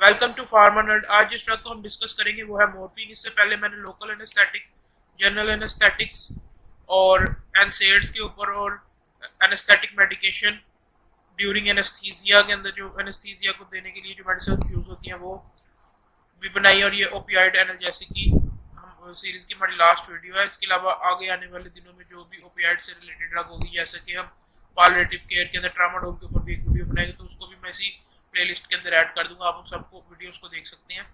Welcome to pharma nerd. आज जिस drug को हम डिस्कस करेंगे वो है मॉर्फिन। इससे पहले मैंने लोकल एनेस्थेटिक, जनरल एनेस्थेटिक्स और एनसेड्स के ऊपर और एनेस्थेटिक मेडिकेशन ड्यूरिंग एनेस्थीसिया के अंदर जो एनेस्थीसिया को देने के लिए जो मेडिसिन यूज होती हैं वो भी बनाई, और ये ओपियाइड एनाल्जेसिक की हम सीरीज की हमारी लास्ट वीडियो है। इसके अलावा आगे आने वाले दिनों में जो भी ओपियाइड से रिलेटेड ड्रग होगी, जैसे कि हम पालिएटिव केयर के अंदर ट्रामाडोल के ऊपर भी एक वीडियो बनाएंगे, तो उसको भी मैं इसी प्लेलिस्ट के अंदर ऐड कर दूंगा। आप उन सबको वीडियोस को देख सकते हैं।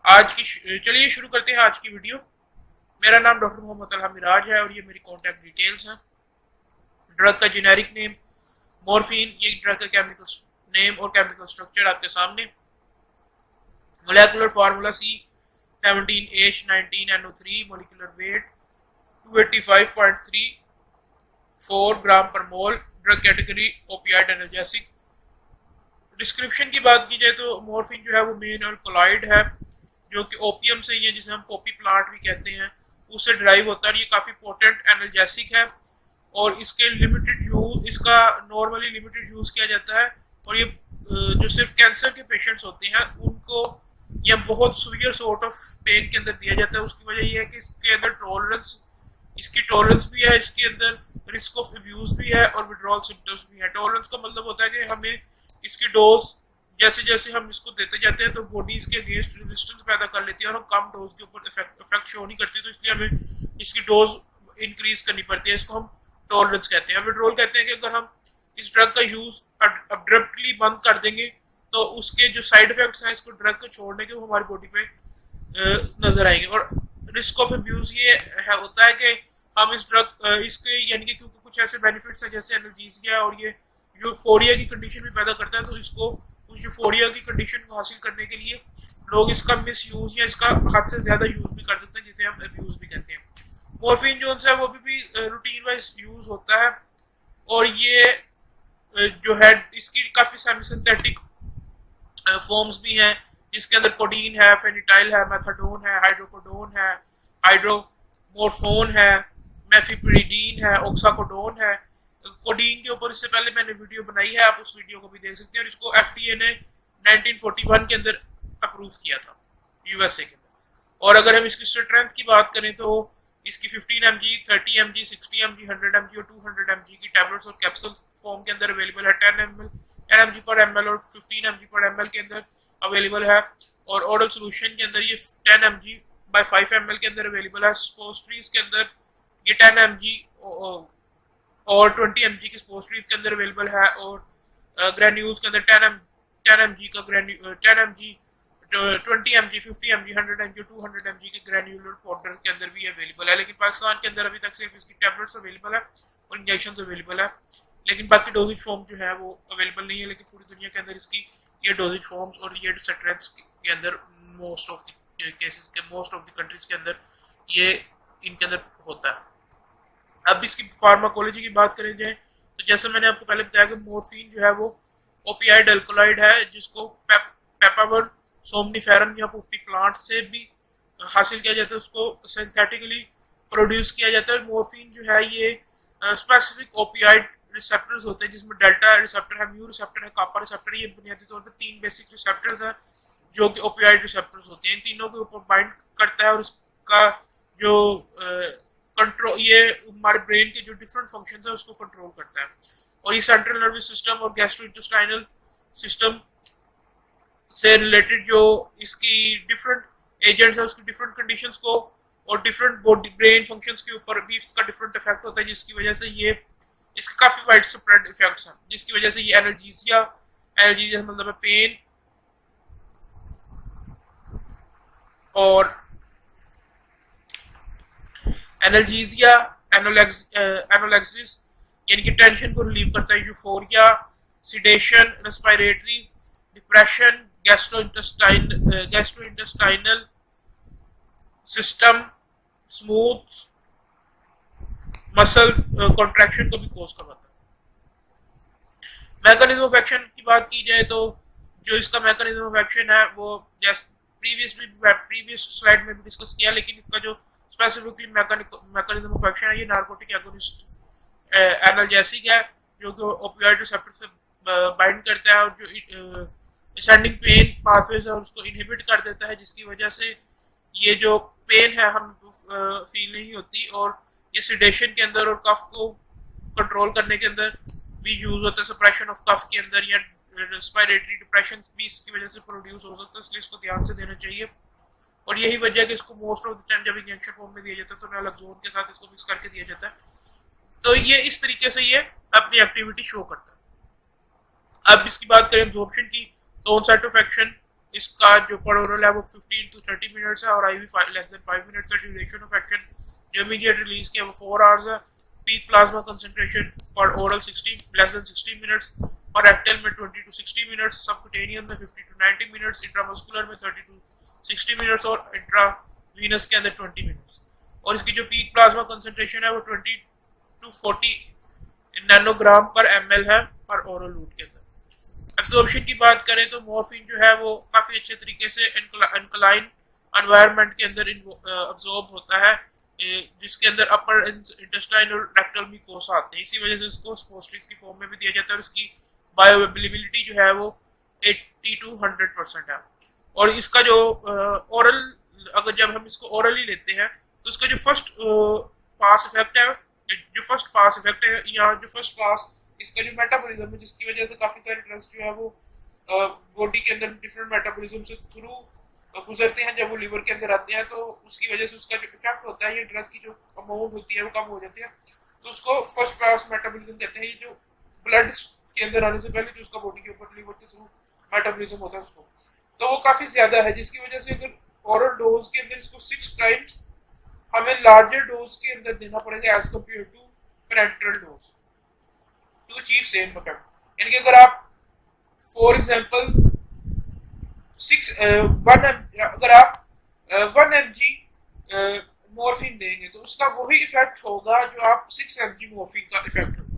आज की चलिए शुरू करते हैं आज की वीडियो। मेरा नाम डॉक्टर मोहम्मद अल्हा मिराज है और ये मेरी कॉन्टैक्ट डिटेल्स हैं। ड्रग का जेनेरिक नेम मॉर्फिन, ये ड्रग का केमिकल नेम और केमिकल स्ट्रक्चर आपके सामने। Molecular formula C17H19NO3, molecular weight 285.34 gram पर mole. Drug category opioid analgesic. Description की बात की जाए तो मॉर्फिन जो है वो मेन अल्कोलॉइड है जो कि ओपियम से ही है, जिसे हम पॉपी प्लांट भी कहते हैं, उससे ड्राइव होता है। ये काफ़ी पोटेंट एनाल्जेसिक है और इसके लिमिटेड यूज, इसका नॉर्मली लिमिटेड यूज़ किया जाता है। और ये जो सिर्फ कैंसर के पेशेंट्स होते हैं उनको यह बहुत सीवियर सॉर्ट ऑफ पेन के अंदर दिया जाता है। उसकी वजह यह है कि इसके अंदर इसकी टॉलरेंस भी है, इसके अंदर रिस्क ऑफ अब्यूज भी है और विड्रॉल सिम्टम्स भी है। टॉलरेंस का मतलब होता है कि हमें इसकी डोज जैसे जैसे हम इसको देते जाते हैं तो बॉडी इसके अगेंस्ट रेजिस्टेंस पैदा कर लेती है और हम कम डोज के ऊपर इफेक्ट शो नहीं करती, तो इसलिए हमें इसकी डोज इंक्रीज करनी पड़ती है। इसको हम टॉलरेंस कहते हैं। विड्रॉल कहते हैं कि अगर हम इस ड्रग का यूज अब्रप्टली बंद कर देंगे तो उसके जो साइड इफेक्ट्स हैं इसको ड्रग को छोड़ने के वो हमारी बॉडी पे नजर आएंगे। और रिस्क ऑफ अब्यूज ये होता है कि हम इस ड्रग इसके यानी कि क्योंकि कुछ ऐसे बेनिफिट्स हैं जैसे एनाल्जेसिया और ये यूफोरिया की कंडीशन भी पैदा करता है, तो इसको उस यूफोरिया की कंडीशन को हासिल करने के लिए लोग इसका मिस यूज या इसका हद से ज्यादा यूज भी कर सकते हैं, जिसे हम अब्यूज भी कहते हैं। मॉर्फिन जो है वो भी रूटीन वाइज यूज होता है और ये जो है इसकी काफी सेमी सिंथेटिक फॉर्म्स भी हैं, जिसके अंदर कोडीन है, फेनिटाइल है, मेथाडोन है, हाइड्रोकोडोन है, हाइड्रोमोरफोन है, मेफिप्रिडीन है, ऑक्साकोडोन है। कोडीन के ऊपर इससे पहले मैंने वीडियो बनाई है, आप उस वीडियो को भी देख सकते हैं। और इसको एफडीए ने 1941 के अंदर अप्रूव किया था यूएसए के अंदर। और अगर हम इसकी स्ट्रेंथ की बात करें तो इसकी 15 mg, 30 mg, 60 mg, 100 mg और 200 mg की टैबलेट्स और कैप्सूल फॉर्म के अंदर अवेलेबल है। 10 mg पर ml और 15 mg पर ml के अंदर अवेलेबल है। और ओरल सोल्यूशन के अंदर ये 10 mg बाय 5 ml के अंदर अवेलेबल है। स्पोस्ट्रीज के अंदर ये 10 mg और 20 mg की स्पोस्ट्रीज के अंदर अवेलेबल है। और ग्रेन्यूल्स के अंदर 10 mg का 10 mg, 20 mg, 50 mg, 100 mg, 200 mg के ग्रेन्यूलर पाउडर के अंदर भी अवेलेबल है। लेकिन पाकिस्तान के अंदर अभी तक सिर्फ इसकी टैबलेट्स अवेलेबल है और इंजेक्शन अवेलेबल है, लेकिन बाकी डोजेज फॉर्म जो है वो अवेलेबल नहीं है। लेकिन पूरी दुनिया के अंदर इसकी ये डोजेज फॉर्म्स और ये स्ट्रेंथ्स के अंदर मोस्ट ऑफ द केसेस के मोस्ट ऑफ द कंट्रीज के अंदर ये इनके अंदर होता है। अब इसकी फार्माकोलॉजी की बात करें जाए तो जैसे मैंने आपको पहले बताया कि मॉर्फिन जो है वो ओपियाइड अल्कोलॉइड है, जिसको पेपावर सोमनिफेरम या पोपी प्लांट से भी हासिल किया जाता है, उसको सिंथेटिकली प्रोड्यूस किया जाता है। मॉर्फिन जो है ये स्पेसिफिक ओपियाइड रिसेप्टर्स होते हैं, जिसमें डेल्टा रिसेप्टर है, म्यू रिसेप्टर है, कापा रिसेप्टर। ये बुनियादी तौर पर 3 बेसिक रिसेप्टर्स हैं जो कि ओपियाइड रिसेप्टर्स होते हैं। इन तीनों के ऊपर बाइंड करता है और उसका जो कंट्रोल, ये हमारे ब्रेन के जो डिफरेंट फंक्शंस है उसको कंट्रोल करता है। और ये सेंट्रल नर्वस सिस्टम और गैस्ट्रोइंटेस्टाइनल सिस्टम से रिलेटेड जो इसकी डिफरेंट एजेंट्स है उसकी डिफरेंट कंडीशंस को और डिफरेंट बॉडी ब्रेन फंक्शंस के ऊपर भी इसका डिफरेंट इफेक्ट होता है, जिसकी वजह से ये इसके काफी वाइड स्प्रेड इफेक्ट्स हैं, जिसकी वजह से ये एनाल्जेसिया मतलब है पेन और एनाल्जेसिया, एनोलेक्सिस यानी कि टेंशन को रिलीव करता है, euphoria, sedation, respiratory depression, gastrointestinal system smooth muscle contraction को भी कोज करवाता है। मैकेनिज्म ऑफ एक्शन की बात की जाए तो जो इसका मैकेनिज्म ऑफ एक्शन है वो जैसे प्रीवियस स्लाइड में भी डिस्कस किया, लेकिन इसका जो स्पेसिफिकली मैकेनिज्म ऑफ एक्शन है ये नार्कोटिक एगोनिस्ट एनाल्जेसिक है जो कि ओपियाइड रिसेप्टर से बाइंड करता है और जो डिसेंडिंग पेन पाथवेज है उसको इनहिबिट कर देता है, जिसकी वजह से ये जो पेन है हम फील नहीं होती, और ये सिडेशन के अंदर और कफ को कंट्रोल करने के अंदर भी यूज होता है, सप्रेशन ऑफ कफ के अंदर, या रेस्पिरेटरी डिप्रेशन भी इसकी वजह से प्रोड्यूस हो सकता है, इसलिए इसको ध्यान से देना चाहिए। और यही वजह है कि इसको मोस्ट ऑफ द टाइम जब इंजेक्शन फॉर्म में दिया जाता है तो नैलोक्सोन के साथ इसको मिक्स करके दिया जाता है। तो ये इस तरीके से ये अपनी एक्टिविटी शो करता है। अब इसकी बात करें एब्जॉर्प्शन की, तो ऑनसेट ऑफ एक्शन इसका जो पर ओरल है वो 15 to 30 मिनट्स है, और आईवी लेस देन 5 मिनट्स है। ड्यूरेशन ऑफ एक्शन जो इमीडिएट रिलीज किया वो 4 आवर्स है। पीक प्लाज्मा कंसंट्रेशन पर ओरल 16 लेस देन 16 मिनट्स, और एक्टेल में 20 to 60 मिनट्स, सबक्यूटेनियन में 50 to 90 मिनट्स, इंट्रामस्कुलर में 30 to 60 मिनट्स, और इंट्रावीनस के अंदर 20 मिनट्स। और इसकी जो पीक प्लाज्मा कंसंट्रेशन है वो 20 to 40 नैनोग्राम पर ml है पर ओरल रूट के अंदर। एब्जॉर्प्शन की बात करें तो मॉर्फिन जो है वो काफ़ी अच्छे तरीके से एल्कलाइन एनवायरनमेंट के अंदर अब्जॉर्ब होता है, जिसके अंदर अपर इंटेस्टाइन और रेक्टल म्यूकोसा आते हैं। इसी वजह से इसको स्पोस्ट्रिक्स की फॉर्म में भी दिया जाता है, और इसकी बायोअवेलेबिलिटी जो है वो 80 to 100% है। और इसका जो ओरल, अगर जब हम इसको ओरली लेते हैं तो इसका जो फर्स्ट पास इफेक्ट है, या जो फर्स्ट पास इसका जो मेटाबॉलिज्म है, जिसकी वजह से काफी सारे ड्रग्स जो है वो बॉडी के अंदर डिफरेंट मेटाबॉलिज्म से थ्रू गुजरते हैं। जब वो लिवर के अंदर आते हैं तो उसकी वजह से उसका जो इफेक्ट होता है, ये ड्रग की जो अमाउंट होती है वो कम हो जाती है, तो उसको फर्स्ट पास मेटाबॉलिज्म कहते हैं। ये जो ब्लड के अंदर आने से पहले जो उसका बॉडी के ऊपर लिवर के थ्रू मेटाबॉलिज्म होता है उसको, तो वो काफी ज्यादा है, जिसकी वजह से अगर ओरल डोज के अंदर इसको 6 टाइम्स हमें लार्जर डोज के अंदर देना पड़ेगा as compare to parenteral dose to achieve same effect. यानी कि अगर आप फॉर एग्जांपल 1 mg मॉर्फिन देंगे तो उसका वही इफेक्ट होगा जो आप 6 mg मॉर्फिन का इफेक्ट होगा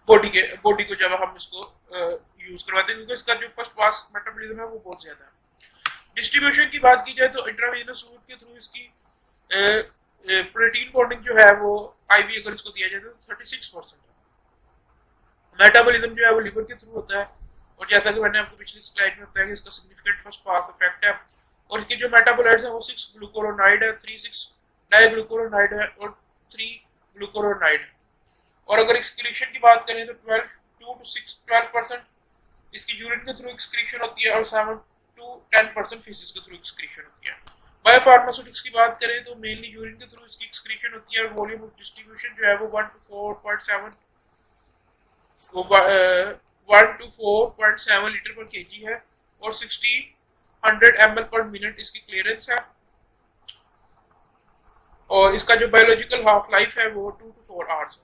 बॉडी को जब हम इसको यूज करवाते हैं, क्योंकि इसका जो फर्स्ट पास मेटाबॉलिज्म है वो बहुत ज्यादा है। डिस्ट्रीब्यूशन की बात की जाए तो इंट्रावेनस रूट के थ्रू इसकी प्रोटीन बॉन्डिंग जो है वो आईवी अगर इसको दिया जाए तो 36% है। मेटाबॉलिज्म जो है वो लिवर के थ्रू होता है, और जैसा कि मैंने आपको पिछली स्लाइड में बताया कि इसका सिग्निफिकेंट फर्स्ट पास इफेक्ट है। और इसके जो मेटाबोलाइट्स हैं वो 6 ग्लूकोरोनाइड है, 3 डाइग्लूकोरोनाइड है, और 3 ग्लूकोरोनाइड है। और अगर एक्सक्रीशन की बात करें तो 12% इसकी यूरिन के थ्रू एक्सक्रीशन होती है, और 7 to 10% फीसिस के थ्रू एक्सक्रीशन होती है। बायोफार्मास्यूटिक्स की बात करें तो मेनली यूरिन के थ्रू इसकी एक्सक्रीशन होती है, और वॉल्यूम ऑफ डिस्ट्रीब्यूशन जो है वो 1 to 4.7 लीटर पर केजी है, और 1600 ml पर मिनट इसकी क्लियरेंस है। और इसका जो बायोलॉजिकल हाफ लाइफ है वो 2 to 4 आवर्स है।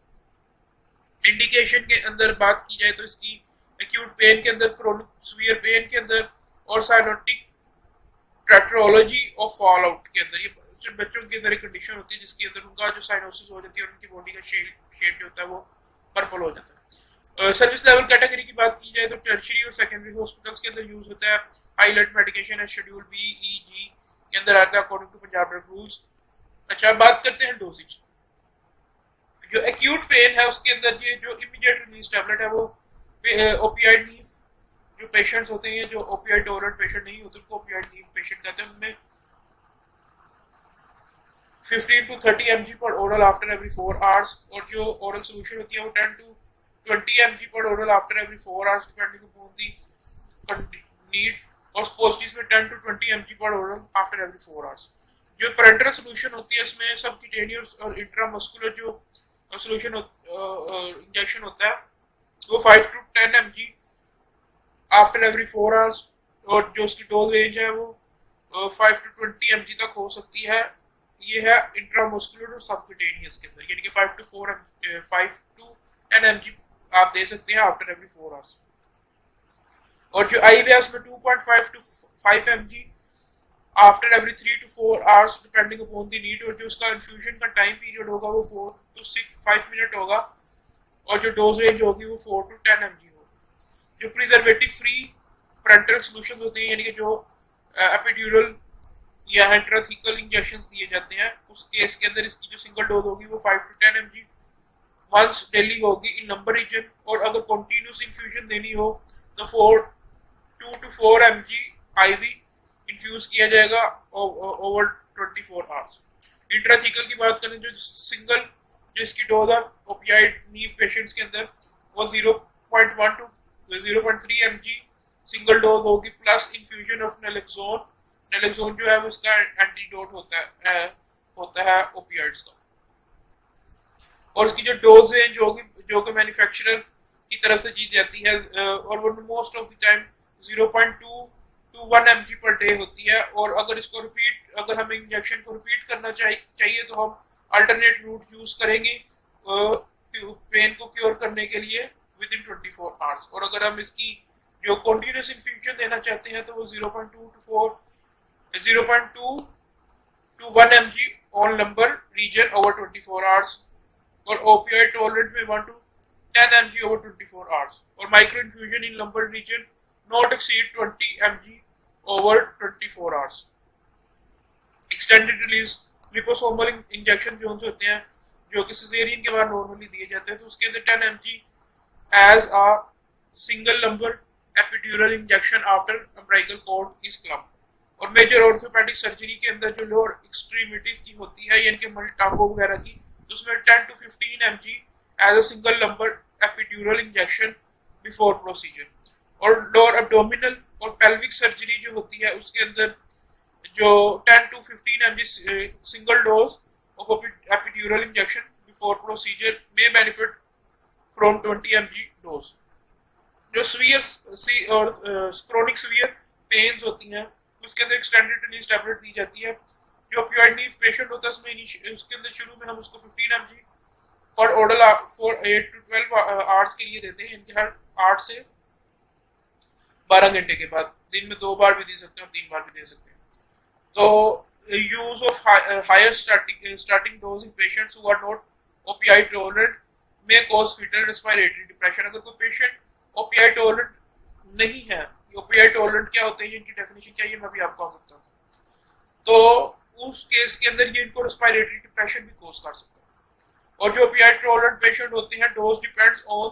इंडिकेशन के अंदर बात की जाए तो इसकी एक्यूट पेन के अंदर, क्रोनिक सीवियर पेन के अंदर, और साइनोटिक टेट्रोलॉजी और फॉल आउट के अंदर, ये बच्चों के अंदर एक कंडीशन होती है जिसके अंदर उनका जो साइनोसिस हो जाती है और उनकी बॉडी का शेप जो होता है वो पर्पल हो जाता है। सर्विस लेवल कैटेगरी की बात की जाए तो टर्शियरी और सेकेंडरी हॉस्पिटल्स के अंदर यूज होता है। हाईलाइट मेडिकेशन है शेड्यूल बी ई जी के अंदर आता है according to Punjab drug rules. अच्छा, बात करते हैं डोजेज। जो एक्यूट पेन है उसके अंदर ये जो इमीडिएट रिलीज टैबलेट है वो ओपियाइड लीफ, जो पेशेंट्स होते हैं जो ओपियाइड टॉलरेंट पेशेंट नहीं होते उनको ओपियाइड लीफ पेशेंट कहते हैं। उनमें 15 to 30 mg पर ओरल आफ्टर एवरी 4 आवर्स, और जो ओरल सोल्यूशन होती है वो 10 to 20 mg पर oral after every 4 hours depending upon the need, और स्पोस्टिस में 10 to 20 mg पर ओरल आफ्टर एवरी 4 आवर्स। जो पेरेंटल सोल्यूशन होती है इसमें सबक्यूटेनियस और इंट्रामस्कुलर जो सोल्यूशन इंजेक्शन होता है वो 5 to 10 mg after every 4 hours, और जो उसकी डोज रेंज है वो 5 to 20 mg तक हो सकती है। ये है इंट्रामस्कुलर और सबक्यूटेनियस के अंदर, यानी कि 5 to 10 mg आप दे सकते हैं आफ्टर एवरी 4 आवर्स। और जो आईवी है उसमें 2.5 to 5 mg after every 3 to 4 hours depending upon the need, और जो उसका इन्फ्यूजन का टाइम पीरियड होगा वो 4 to 5 मिनट होगा, और जो डोज रेंज होगी वो 4 to 10 mg होगी। जो प्रिजर्वेटिव फ्री पेरेंटल सॉल्यूशंस होते हैं, यानी कि जो एपिड्यूरल या इंट्राथीकल इंजेक्शंस दिए जाते हैं, उस केस के अंदर इसकी जो सिंगल डोज होगी वो 5 to 10 mg वंस डेली होगी इन लंबर रीजन। और अगर कंटीन्यूअस इन्फ्यूजन देनी हो तो 2 to 4 mg IV इन्फ्यूज किया जाएगा ओवर 24 आवर्स। इंट्राथीकल की बात करें जो सिंगल जिसकी डोज है ओपियाइड नीव पेशेंट्स के अंदर वो 0.1 to 0.3 mg सिंगल डोज होगी प्लस इन्फ्यूजन ऑफ नैलेक्सोन। नैलेक्सोन जो है वो इसका एंटीडोट होता है ओपियाइड्स का। और इसकी जो डोज रेंज होगी जो कि मैन्युफैक्चरर की तरफ से दी जाती है और वो most of the time 0.2 to 1 mg per day होती है। और अगर इसको अगर हमें इंजेक्शन को रिपीट करना चाहिए तो हम अल्टरनेट रूट यूज करेंगे पेन को क्योर करने के लिए विद इन 24 आवर्स। और अगर हम इसकी जो कॉन्टिन्यूस इन्फ्यूजन देना चाहते हैं तो वो 0.2 to 1 mg on lumbar region over 24 hours. और ओपियाइड टॉलरेंट में 1 to 10 mg over 24 hours और micro infusion in lumbar region not exceed 20 mg over 24 hours। Extended release liposomal injection जो होते हैं जो कि सिजेरियन के बाद नॉर्मली दिए जाते हैं तो उसके अंदर 10 mg as a single number epidural injection after umbilical cord is clamp. और मेजर ऑर्थोपेडिक सर्जरी के अंदर जो लोअर एक्सट्रीमिटीज की होती है यानी कि हमारी टांगों वगैरह की तो उसमें 10 to 15 mg as a single number epidural injection before procedure. और लोअर एब्डोमिनल और पेल्विक सर्जरी जो होती है उसके अंदर जो 10 to 15 mg single dose of epidural injection before procedure में बेनिफिट फ्रॉम 20 mg डोज। जो सीवियर और क्रोनिक सीवियर पेन्स होती हैं उसके अंदर एक्सटेंडेड रिलीज टैबलेट दी जाती है। जो ओपियोइड नीव पेशेंट होता है उसमें उसके अंदर शुरू में हम उसको 15 mg पर ओरल फॉर 8 to 12 आवर्स के लिए देते हैं। इनके हर 8 से 12 घंटे के बाद दिन में 2 बार भी दे सकते हैं और 3 बार भी दे सकते हैं। तो use of higher starting dose in patients who are not opioid tolerant में कॉज फीटल रेस्पिरेटरी डिप्रेशन। अगर कोई पेशेंट ओपियाइड टॉलरेंट नहीं है, ओपियाइड टॉलरेंट क्या होते हैं इनकी डेफिनेशन क्या है मैं भी आपको बताता हूँ। तो उस केस के अंदर ये इनको रेस्पिरेटरी डिप्रेशन भी कॉज कर सकता है। और जो ओपियाइड टॉलरेंट पेशेंट होते हैं dose depends on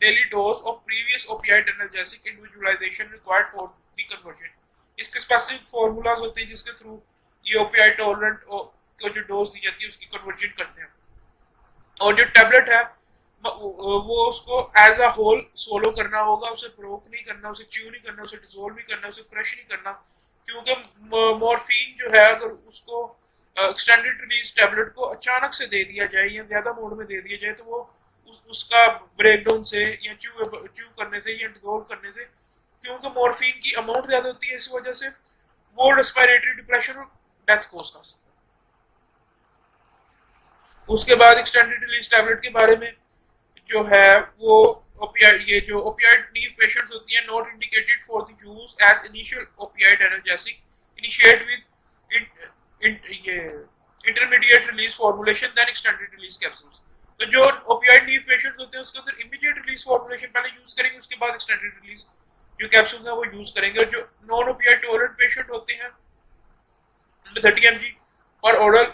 daily dose of previous opioid analgesic individualisation required for the conversion. इसके स्पेसिफिक फार्मूलाज होते हैं जिसके थ्रू ये ओपियाइड टॉलरेंट को जो डोज दी जाती है उसकी कन्वर्जन करते हैं। और जो टैबलेट है वो उसको एज अ होल सोलो करना होगा, उसे ब्रोक नहीं करना, उसे च्यू नहीं करना, उसे डिसोल्व नहीं करना, उसे क्रश नहीं करना। क्योंकि मॉर्फिन जो है अगर उसको एक्सटेंडेड रिलीज टैबलेट को अचानक से दे दिया जाए या ज्यादा मोड में दे दिया जाए तो वो उसका ब्रेकडाउन से या च्यू करने से या डिसोल्व करने से क्योंकि मॉर्फिन की अमाउंट ज्यादा होती है इस वजह से वो रेस्पिरेटरी डिप्रेशन और डेथ कॉज कर सकता है। उसके बाद एक्सटेंडेड रिलीज टैबलेट के बारे में जो है वो ये जो ओपियाइड नीव पेशेंट्स होती हैं not indicated for the use as initial opioid analgesic initiate with ये intermediate release formulation then extended release capsules. तो जो ओपियाइड नीव पेशेंट्स होते हैं उसके अंदर इमीडिएट रिलीज फॉर्मुलेशन पहले यूज करेंगे उसके बाद एक्सटेंडेड रिलीज जो कैप्सूल्स हैं वो यूज करेंगे। और जो नॉन ओपियाइड टॉलरेंट पेशेंट होते हैं 30 mg पर ओरल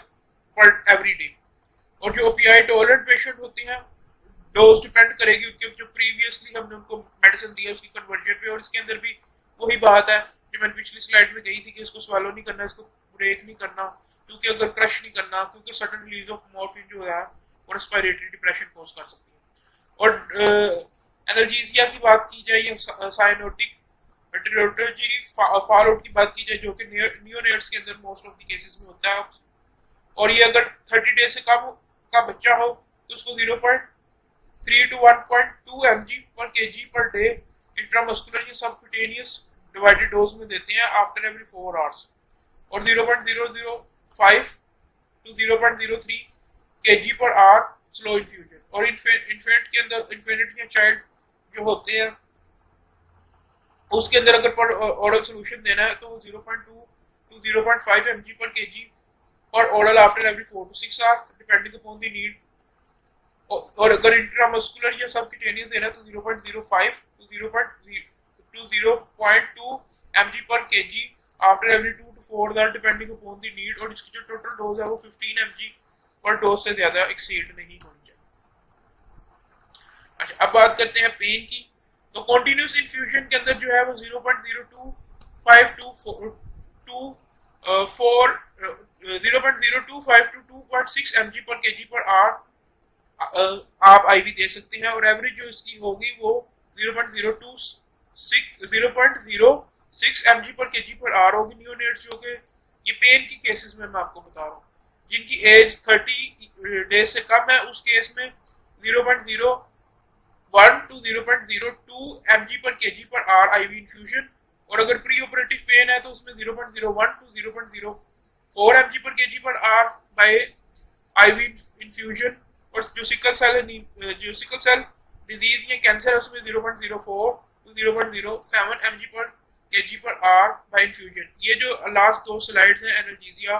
पर एवरी डे। और जो ओपियाइड टॉलरेंट पेशेंट होते हैं डोज डिपेंड करेगी उनके जो प्रीवियसली हमने उनको मेडिसिन दिया उसकी कन्वर्जन पे। और इसके अंदर भी वही बात है जो मैंने पिछली स्लाइड में कही थी कि इसको स्वैलो नहीं करना, इसको ब्रेक नहीं करना क्योंकि अगर क्रश नहीं करना क्योंकि सडन रिलीज ऑफ मॉर्फिन जो है वो रेस्पिरेटरी डिप्रेशन कॉज कर सकती है। और एनाल्जेसिया की बात की जाए या साइनोटिक ड्यूरोलॉजी फॉल आउट की बात की जाए जो कि नियोनेट्स के अंदर मोस्ट ऑफ द केसेस में होता है। और ये अगर 30 डेज से कम का बच्चा हो तो उसको 0.3 to 1.2 mg पर kg पर डे इंट्रामस्कुलर या सबक्यूटेनियस डिवाइडेड डोज में देते हैं आफ्टर एवरी 4 आवर्स। और 0.005 to 0.03 kg per hour slow infusion. और इन्फेंट के अंदर इन्फेंट या चाइल्ड जो होते हैं उसके अंदर अगर ओरल सोल्यूशन देना है तो 0.2 to 0.5 mg पर kg पर oral after every 4 to 6 hours depending upon the need. और अगर इंट्रामस्कुलर या सबक्यूटेनियस देना है तो 0.05 to 0.2 mg पर kg after every 2 to 4 hours depending upon the need. और इसकी जो टोटल डोज है वो 15 mg पर डोज से ज्यादा एक्सीड नहीं होनी चाहिए। अच्छा अब बात करते हैं पेन की। तो कॉन्टिन्यूस इन्फ्यूजन के अंदर जो है वो 0.0252 एम जी पर के जी पर आर आप आईवी दे सकते हैं, और एवरेज जो इसकी होगी वो 0.06 एम जी पर के जी पर आर होगी नियोनेट्स, जो कि ये पेन की केसेस में मैं आपको बता रहा हूँ जिनकी एज 30 डेज से कम है, उस केस में 0.01 टू 0.02 एम जी पर के जी पर आर आईवी इन्फ्यूजन, और अगर प्री ऑपरेटिव पेन है तो उसमें 0.01 टू 0.04 एम जी पर के जी पर आर बाय आईवी इन्फ्यूजन, और जो सिकल सेल डिजीज या कैंसर है उसमें 0.04 टू 0.07 एम जी पर के जी पर आर बाय इन्फ्यूजन। ये जो लास्ट दो स्लाइड्स हैं एनाल्जेसिया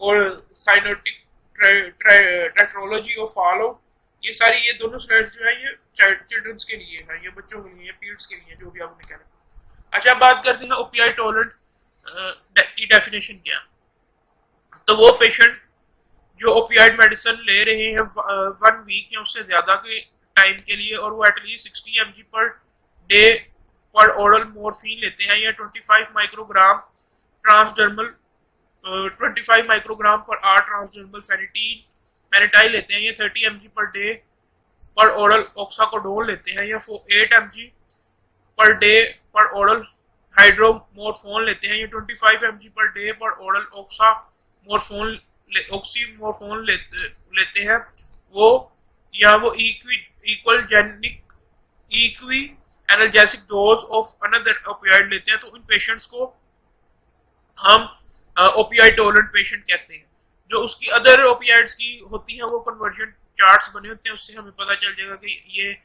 और साइनोटिक टेट्रोलॉजी और फॉलो, ये सारी ये दोनों स्लाइड्स जो है ये चिल्ड्रंस के लिए है, ये बच्चों के लिए, पीड्स के लिए, जो भी आपने कहना। अच्छा, बात करते हैं ओपीआई टॉलरेंट की डेफिनेशन क्या है। तो वो पेशेंट जो ओपीआइड मेडिसिन ले रहे हैं 1 वीक या उससे ज्यादा के टाइम के लिए, और वो एटलीस्ट 60 mg पर डे पर ओरल मॉर्फिन लेते हैं, या 25 माइक्रोग्राम ट्रांसडर्मल 25 माइक्रोग्राम पर आर ट्रांसडर्मल फेनिटाइल लेते हैं, या 30 mg पर डे पर ओरल ऑक्साकोडोल लेते हैं, या 8 mg पर डे पर ओरल हाइड्रोमोरफोन लेते हैं, या 25 mg पर डे पर ओरल ऑक्सीमोरफोन लेते हैं, वो या वो equi analgesic dose of another opioid लेते हैं। तो इन पेशेंट्स को हम ओपियाइड टॉलरेंट पेशेंट कहते हैं। जो उसकी अदर ओपियाइड्स की होती हैं वो कन्वर्जन चार्ट्स बने होते हैं, उससे हमें पता चल जाएगा कि ये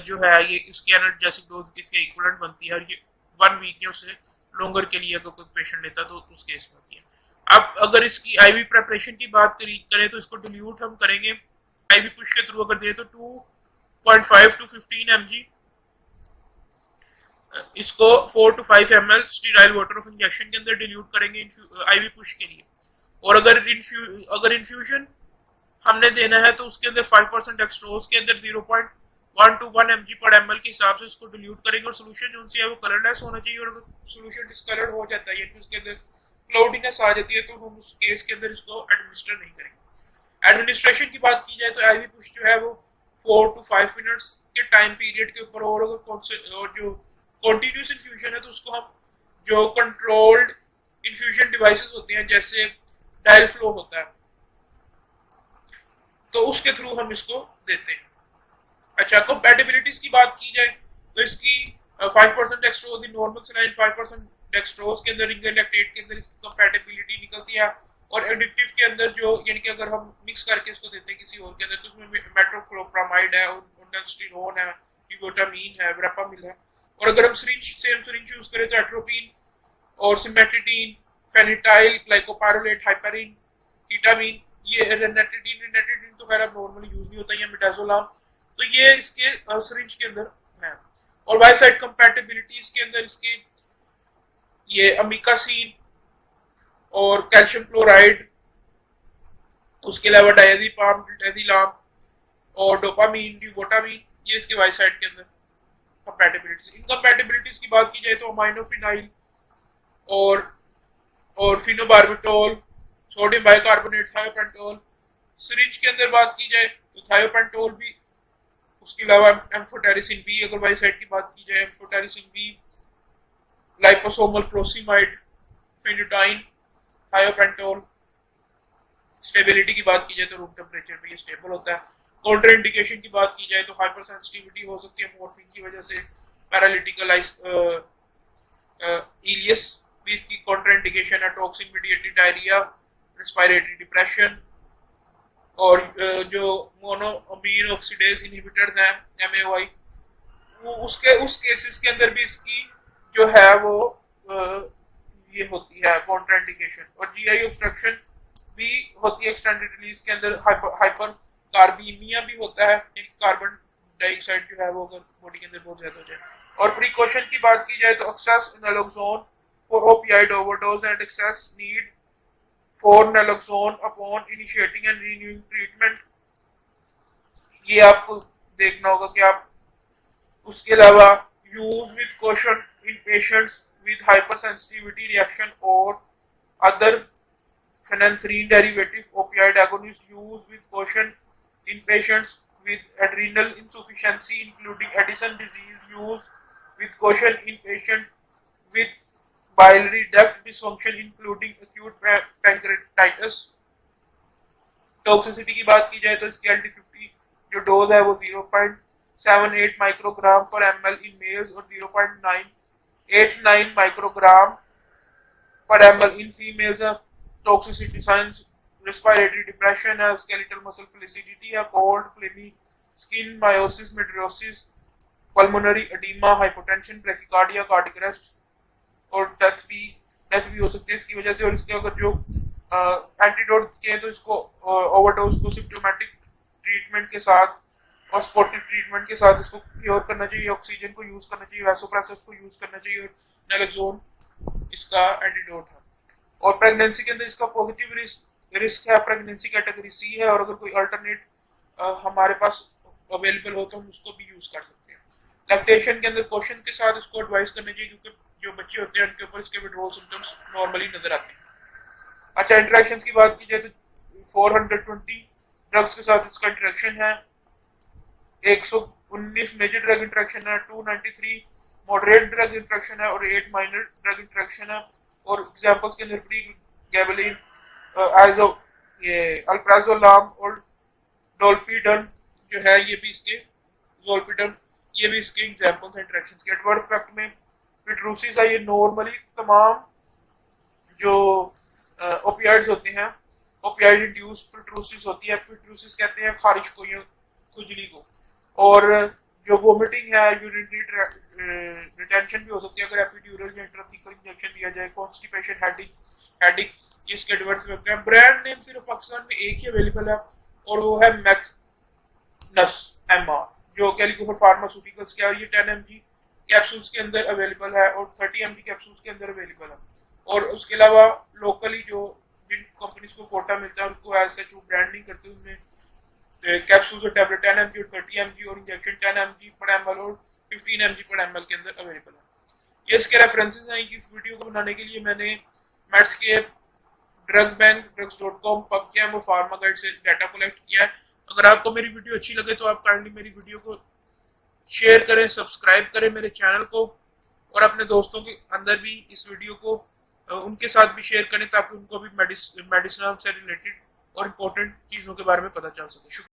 जो है ये इसकी एनाल्जेसिक डोज किसके इक्विवेलेंट बनती है, और ये 1 वीक या उससे लॉन्गर के लिए अगर कोई पेशेंट लेता है तो उस केस में होती है। अब अगर इसकी आईवी प्रेपरेशन की बात करें तो इसको डिल्यूट हम करेंगे आईवी पुश के थ्रू। अगर दे तो 2.5 टू 15 mg, इसको 4 to 5 ml sterile water of injection के अंदर डिल्यूट करेंगे आईवी पुश के लिए। और अगर इन्फ्यूजन हमने देना है तो उसके अंदर 5% डेक्सट्रोज के अंदर 0.1 टू 1 mg पर ml के हिसाब से इसको डिल्यूट करेंगे, और सोल्यूशन जो है वो कलरलेस होना चाहिए, और अगर सोल्यूशन डिस्कलर्ड हो जाता है यानी उसके अंदर क्लाउडीनेस आ जाती है तो हम उस केस के अंदर इसको एडमिनिस्टर नहीं करेंगे। एडमिनिस्ट्रेशन की बात की जाए तो आईवी पुश जो है वो 4 टू 5 मिनट्स के टाइम पीरियड के ऊपर, और अगर जो कॉन्टिन्यूस इन्फ्यूजन है तो उसको हम जो कंट्रोल्ड इन्फ्यूजन डिवाइसेस होते हैं जैसे डायल फ्लो होता है तो उसके थ्रू हम इसको देते हैं। अच्छा, कंपैटिबिलिटीज की बात की जाए तो इसकी 5% dextrose in normal saline, 5% dextrose के अंदर रिंगर लैक्टेट के अंदर इसकी कंपैटिबिलिटी निकलती है। और एडिक्टिव के अंदर जो यानी कि अगर हम मिक्स करके इसको देते हैं किसी और के अंदर तो उसमें मेट्रोक्लोप्रामाइड है, ओंडास्टिरोन है, यूबोटामीन है, वेरापामिल है। और अगर हम सेम सिरिंज यूज करें तो एट्रोपिन और सिमेटिडीन, फेनिटाइल, ग्लाइकोपाइरोलेट, हाइपरिन, कीटामीन, ये रेनेटिडीन तो खैर अब नॉर्मली यूज नहीं होता, या मिडाजोलाम, तो ये इसके सिरिंज के अंदर है। और बाय साइड कंपैटिबिलिटीज के अंदर इसके ये अमिकासीन और कैल्शियम क्लोराइड, उसके अलावा डायजीपाम, डायजीलाम और डोपामीन, ड्यूबोटामीन, ये इसके बाय साइड के अंदर कंपैटिबिलिटीज। इनकंपैटिबिलिटीज की बात की जाए तो अमाइनोफिनाइल और फिनोबार्बिटोल, सोडियम बाइकार्बोनेट, थायोपेंटोल। सिरिंज के अंदर बात की जाए तो थायोपेंटोल भी, उसके अलावा एम्फोटेरिसिन बी, अगर बाई साइड की बात की जाए एम्फोटेरिसिन बी, लाइपोसोमल फ्लोसिमाइड, फेनिटाइन, थायोपेंटोल। स्टेबिलिटी की बात की जाए तो रूम टेम्परेचर पे ये स्टेबल होता है। काउंटर इंडिकेशन की बात की जाए तो हाइपर सेंसिटिविटी हो सकती है मॉर्फिन की वजह से, पैरालिटिकल इलियस भी इसकी काउंटर इंडिकेशन है, toxin mediated diarrhoea, respiratory depression, और जो मोनोअमीन ऑक्सीडेज इनहिबिटर्स हैं MAOI, वो उस केसेस के अंदर भी इसकी जो है वो ये होती है काउंटर इंडिकेशन। और GI ऑब्स्ट्रक्शन भी होती है एक्सटेंडेड रिलीज के अंदर, हाइपर कार्बीमिया भी होता है, कार्बन डाइऑक्साइड जो है वो अगर बॉडी के अंदर बहुत ज्यादा हो जाए। और प्रिकॉशन की बात की जाए तो access naloxone for opioid overdose and access need for naloxone upon initiating and renewing treatment. ये आपको देखना होगा कि आप उसके अलावा use with caution in patients with hypersensitivity reaction और other phenanthrene derivative opioid agonist used with caution in patients with adrenal insufficiency including Addison disease, used with caution in patients with biliary duct dysfunction including acute pancreatitis। Toxicity की बात की जाए तो इसकी LD50 जो dose है वो 0.78 microgram पर ml इन मेल्स और 0.989 माइक्रोग्राम पर ml in females है। टॉक्सिसिटी साइंस respiratory depression है, skeletal muscle flaccidity है, cold, clammy skin, meiosis, midriosis, pulmonary edema, hypotension, bradycardia, cardiac arrest और डेथ भी हो सकती है इसकी वजह से। और इसके अगर जो एंटीडोट के तो इसको ओवरडोज को सिम्प्टोमेटिक ट्रीटमेंट के साथ और स्पोर्टिव ट्रीटमेंट के साथ इसको क्योर करना चाहिए, ऑक्सीजन को यूज करना चाहिए, वैसोप्रेसर्स को यूज करना चाहिए और नैलोक्सोन इसका एंटीडोट है। और प्रेगनेंसी के अंदर इसका पॉजिटिव रिस्क है, प्रेगनेंसी कैटेगरी सी है और अगर कोई अल्टरनेट हमारे पास अवेलेबल हो तो हम उसको भी यूज कर सकते हैं। लैक्टेशन के अंदर कॉशन के साथ इसको एडवाइस करना चाहिए क्योंकि जो बच्चे होते हैं उनके ऊपर इसके विड्रॉल सिम्टम्स नॉर्मली नजर आते हैं। अच्छा, इंटरेक्शंस की बात की जाए तो 420 ड्रग्स के साथ इसका इंटरेक्शन है, 119 मेजर ड्रग इंटरेक्शन है, 293 मॉडरेट ड्रग इंटरेक्शन है और 8 माइनर ड्रग इंटरेक्शन है। और एग्जांपल्स के अंदर प्रीगैबलिन, ये अल्प्राजोलाम और डोलपीडन जो है ये भी इसके जोलपीडन ये भी इसके एग्जांपल्स हैं इंटरेक्शंस के। एडवर्स इफेक्ट में पिट्रोसिस है, ये नॉर्मली तमाम जो ओपियाइड्स होते हैं ओपियाइड इंड्यूस पिट्रोसिस होती है। पिट्रोसिस कहते हैं खारिश को या खुजली को। और जो वोमिटिंग है, यूरिनरी रिटेंशन भी हो सकती है अगर एपिड्यूरल या इंट्राथीकल इंजेक्शन दिया जाए। कॉन्स्टिपेशन, हेडिक ये इसके एडवर्स इफेक्ट है। ब्रांड नेम सिर्फ पाकिस्तान में एक ही अवेलेबल है और वो है मैकनस MR जो कैलिकोफर फार्मास्यूटिकल्स के, और ये 10 mg कैप्सूल्स के अंदर अवेलेबल है और 30 mg कैप्सूल्स के अंदर अवेलेबल है। और उसके अलावा लोकली जो जिन कंपनीज को कोटा मिलता है उसको एज सच वो ब्रांड नहीं करते, उनमें कैप्सूल्स और टैबलेट 10 mg और 30 mg और इंजेक्शन 10 mg पर ml और 15 mg पर ml के अंदर अवेलेबल है। ये इसके रेफरेंसेस हैं। इस वीडियो को बनाने के लिए मैंने मेड्स के ड्रग बैंक drugs.com, पबकैम और फार्मा गाइड से डाटा कलेक्ट किया है। अगर आपको मेरी वीडियो अच्छी लगे तो आप काइंडली मेरी वीडियो को शेयर करें, सब्सक्राइब करें मेरे चैनल को और अपने दोस्तों के अंदर भी इस वीडियो को उनके साथ भी शेयर करें ताकि उनको भी मेडिसिन से रिलेटेड और इम्पोर्टेंट चीज़ों के बारे में पता चल सके। शुक्रिया।